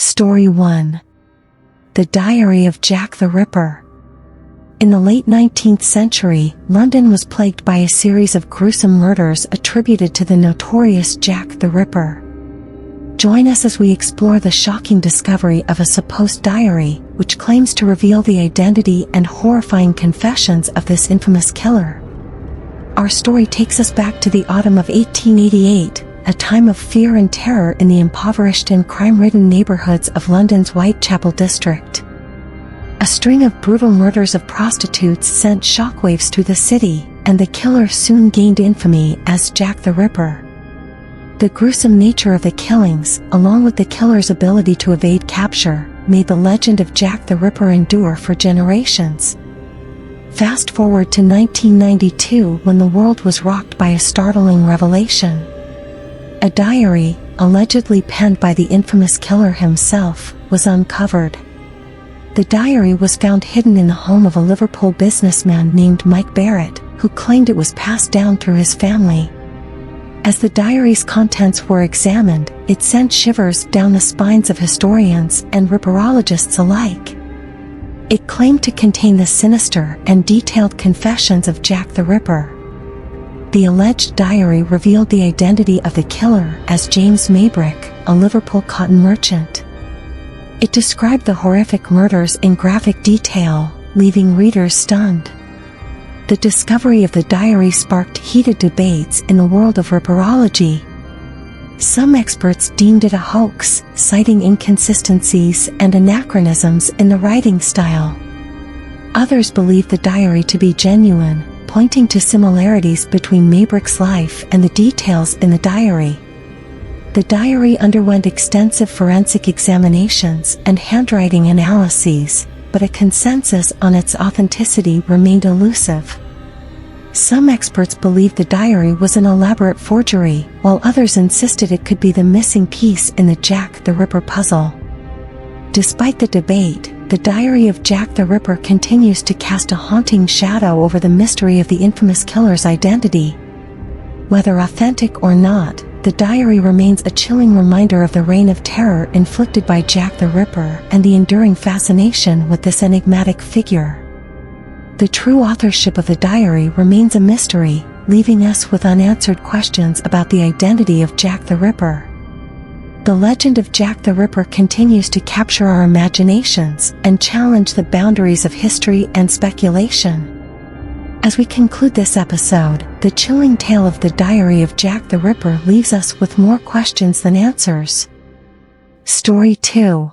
Story 1. The Diary of Jack the Ripper. In the late 19th century, London was plagued by a series of gruesome murders attributed to the notorious Jack the Ripper. Join us as we explore the shocking discovery of a supposed diary, which claims to reveal the identity and horrifying confessions of this infamous killer. Our story takes us back to the autumn of 1888, a time of fear and terror in the impoverished and crime-ridden neighborhoods of London's Whitechapel district. A string of brutal murders of prostitutes sent shockwaves through the city, and the killer soon gained infamy as Jack the Ripper. The gruesome nature of the killings, along with the killer's ability to evade capture, made the legend of Jack the Ripper endure for generations. Fast forward to 1992, when the world was rocked by a startling revelation. A diary, allegedly penned by the infamous killer himself, was uncovered. The diary was found hidden in the home of a Liverpool businessman named Mike Barrett, who claimed it was passed down through his family. As the diary's contents were examined, it sent shivers down the spines of historians and ripperologists alike. It claimed to contain the sinister and detailed confessions of Jack the Ripper. The alleged diary revealed the identity of the killer as James Maybrick, a Liverpool cotton merchant. It described the horrific murders in graphic detail, leaving readers stunned. The discovery of the diary sparked heated debates in the world of ripperology. Some experts deemed it a hoax, citing inconsistencies and anachronisms in the writing style. Others believed the diary to be genuine, pointing to similarities between Maybrick's life and the details in the diary. The diary underwent extensive forensic examinations and handwriting analyses, but a consensus on its authenticity remained elusive. Some experts believed the diary was an elaborate forgery, while others insisted it could be the missing piece in the Jack the Ripper puzzle. Despite the debate, the diary of Jack the Ripper continues to cast a haunting shadow over the mystery of the infamous killer's identity. Whether authentic or not, the diary remains a chilling reminder of the reign of terror inflicted by Jack the Ripper and the enduring fascination with this enigmatic figure. The true authorship of the diary remains a mystery, leaving us with unanswered questions about the identity of Jack the Ripper. The legend of Jack the Ripper continues to capture our imaginations and challenge the boundaries of history and speculation. As we conclude this episode, the chilling tale of the diary of Jack the Ripper leaves us with more questions than answers. Story 2.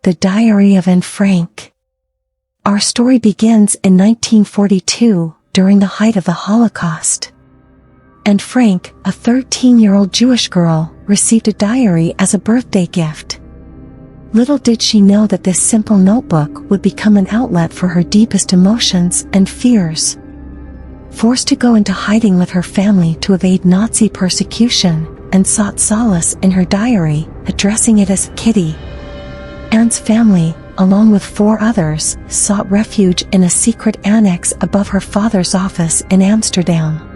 The Diary of Anne Frank. Our story begins in 1942, during the height of the Holocaust. Anne Frank, a 13-year-old Jewish girl, received a diary as a birthday gift. Little did she know that this simple notebook would become an outlet for her deepest emotions and fears. Forced to go into hiding with her family to evade Nazi persecution, Anne sought solace in her diary, addressing it as Kitty. Anne's family, along with 4 others, sought refuge in a secret annex above her father's office in Amsterdam.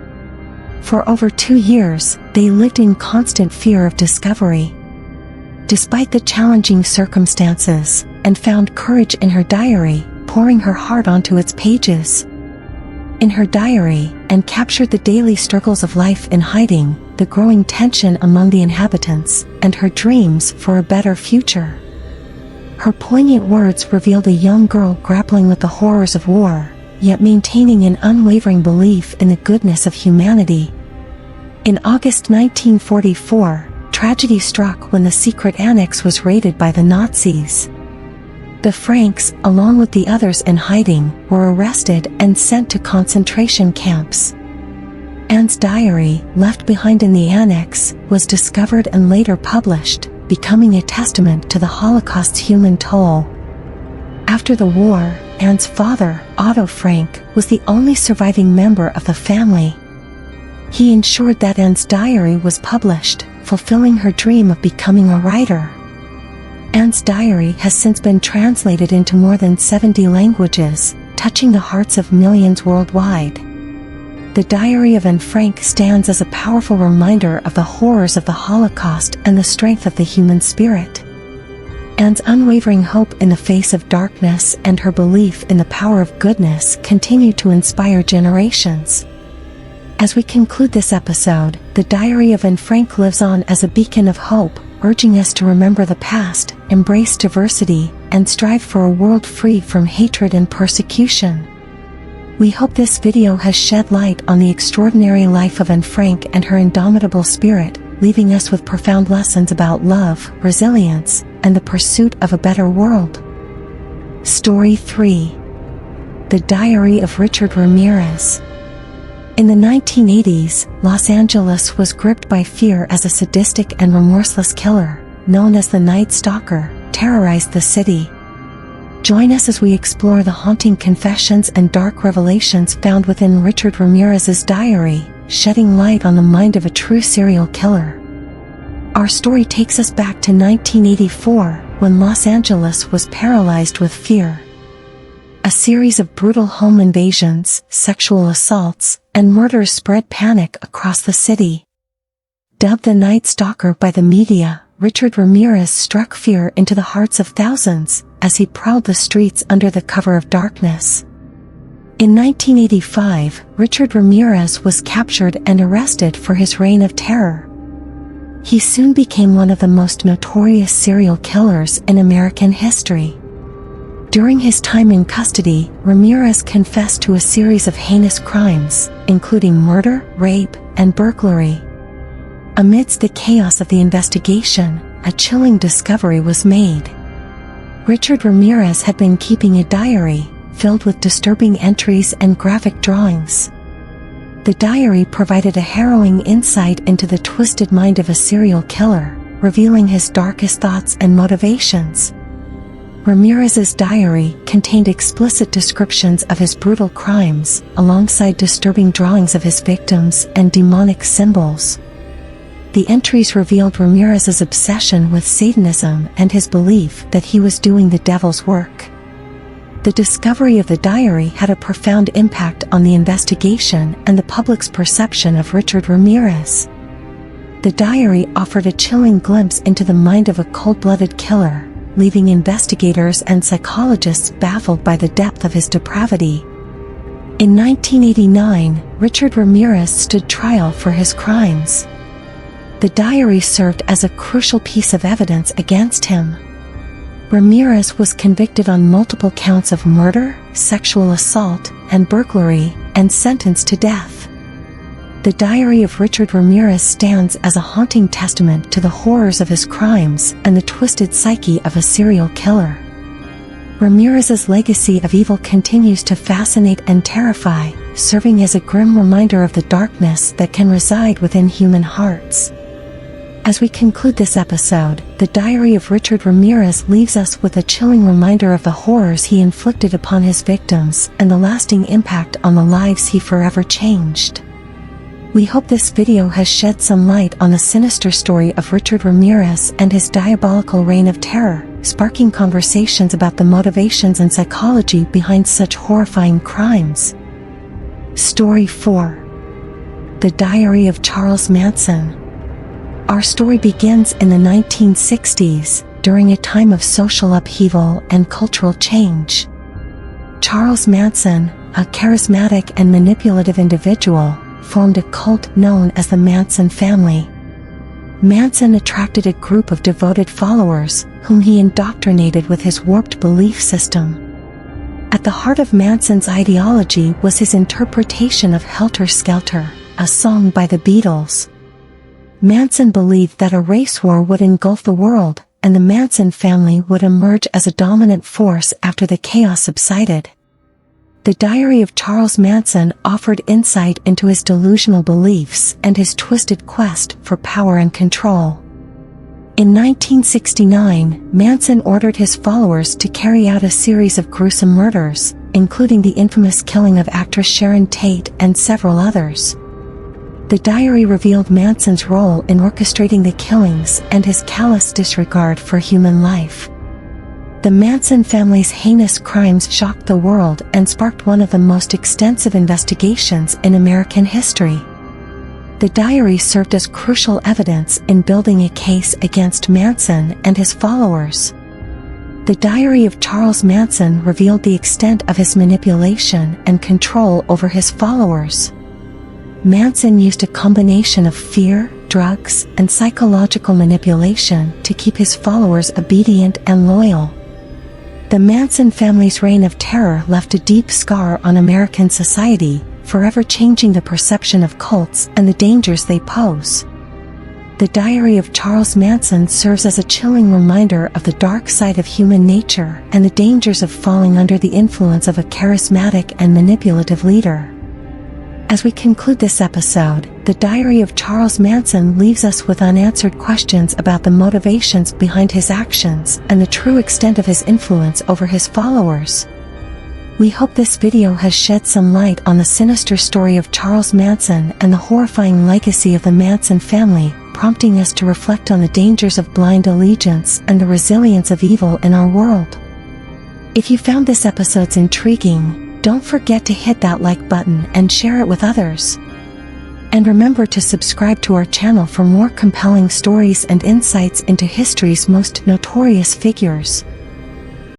For over 2 years, they lived in constant fear of discovery. Despite the challenging circumstances, Anne found courage in her diary, pouring her heart onto its pages. In her diary, Anne captured the daily struggles of life in hiding, the growing tension among the inhabitants, and her dreams for a better future. Her poignant words revealed a young girl grappling with the horrors of war, yet maintaining an unwavering belief in the goodness of humanity. In August 1944, tragedy struck when the secret annex was raided by the Nazis. The Franks, along with the others in hiding, were arrested and sent to concentration camps. Anne's diary, left behind in the annex, was discovered and later published, becoming a testament to the Holocaust's human toll. After the war, Anne's father, Otto Frank, was the only surviving member of the family. He ensured that Anne's diary was published, fulfilling her dream of becoming a writer. Anne's diary has since been translated into more than 70 languages, touching the hearts of millions worldwide. The Diary of Anne Frank stands as a powerful reminder of the horrors of the Holocaust and the strength of the human spirit. Anne's unwavering hope in the face of darkness and her belief in the power of goodness continue to inspire generations. As we conclude this episode, the Diary of Anne Frank lives on as a beacon of hope, urging us to remember the past, embrace diversity, and strive for a world free from hatred and persecution. We hope this video has shed light on the extraordinary life of Anne Frank and her indomitable spirit, leaving us with profound lessons about love, resilience, and the pursuit of a better world. Story 3. The Diary of Richard Ramirez. In the 1980s, Los Angeles was gripped by fear as a sadistic and remorseless killer, known as the Night Stalker, terrorized the city. Join us as we explore the haunting confessions and dark revelations found within Richard Ramirez's diary, shedding light on the mind of a true serial killer. Our story takes us back to 1984, when Los Angeles was paralyzed with fear. A series of brutal home invasions, sexual assaults, and murders spread panic across the city. Dubbed the Night Stalker by the media, Richard Ramirez struck fear into the hearts of thousands as he prowled the streets under the cover of darkness. In 1985, Richard Ramirez was captured and arrested for his reign of terror. He soon became one of the most notorious serial killers in American history. During his time in custody, Ramirez confessed to a series of heinous crimes, including murder, rape, and burglary. Amidst the chaos of the investigation, a chilling discovery was made. Richard Ramirez had been keeping a diary, filled with disturbing entries and graphic drawings. The diary provided a harrowing insight into the twisted mind of a serial killer, revealing his darkest thoughts and motivations. Ramirez's diary contained explicit descriptions of his brutal crimes, alongside disturbing drawings of his victims and demonic symbols. The entries revealed Ramirez's obsession with Satanism and his belief that he was doing the devil's work. The discovery of the diary had a profound impact on the investigation and the public's perception of Richard Ramirez. The diary offered a chilling glimpse into the mind of a cold-blooded killer, leaving investigators and psychologists baffled by the depth of his depravity. In 1989, Richard Ramirez stood trial for his crimes. The diary served as a crucial piece of evidence against him. Ramirez was convicted on multiple counts of murder, sexual assault, and burglary, and sentenced to death. The Diary of Richard Ramirez stands as a haunting testament to the horrors of his crimes and the twisted psyche of a serial killer. Ramirez's legacy of evil continues to fascinate and terrify, serving as a grim reminder of the darkness that can reside within human hearts. As we conclude this episode, the Diary of Richard Ramirez leaves us with a chilling reminder of the horrors he inflicted upon his victims and the lasting impact on the lives he forever changed. We hope this video has shed some light on the sinister story of Richard Ramirez and his diabolical reign of terror, sparking conversations about the motivations and psychology behind such horrifying crimes. Story 4. The Diary of Charles Manson. Our story begins in the 1960s, during a time of social upheaval and cultural change. Charles Manson, a charismatic and manipulative individual, formed a cult known as the Manson family. Manson attracted a group of devoted followers, whom he indoctrinated with his warped belief system. At the heart of Manson's ideology was his interpretation of Helter Skelter, a song by the Beatles. Manson believed that a race war would engulf the world, and the Manson family would emerge as a dominant force after the chaos subsided. The Diary of Charles Manson offered insight into his delusional beliefs and his twisted quest for power and control. In 1969, Manson ordered his followers to carry out a series of gruesome murders, including the infamous killing of actress Sharon Tate and several others. The diary revealed Manson's role in orchestrating the killings and his callous disregard for human life. The Manson family's heinous crimes shocked the world and sparked one of the most extensive investigations in American history. The diary served as crucial evidence in building a case against Manson and his followers. The Diary of Charles Manson revealed the extent of his manipulation and control over his followers. Manson used a combination of fear, drugs, and psychological manipulation to keep his followers obedient and loyal. The Manson family's reign of terror left a deep scar on American society, forever changing the perception of cults and the dangers they pose. The Diary of Charles Manson serves as a chilling reminder of the dark side of human nature and the dangers of falling under the influence of a charismatic and manipulative leader. As we conclude this episode, the Diary of Charles Manson leaves us with unanswered questions about the motivations behind his actions and the true extent of his influence over his followers. We hope this video has shed some light on the sinister story of Charles Manson and the horrifying legacy of the Manson family, prompting us to reflect on the dangers of blind allegiance and the resilience of evil in our world. If you found this episode intriguing, don't forget to hit that like button and share it with others. And remember to subscribe to our channel for more compelling stories and insights into history's most notorious figures.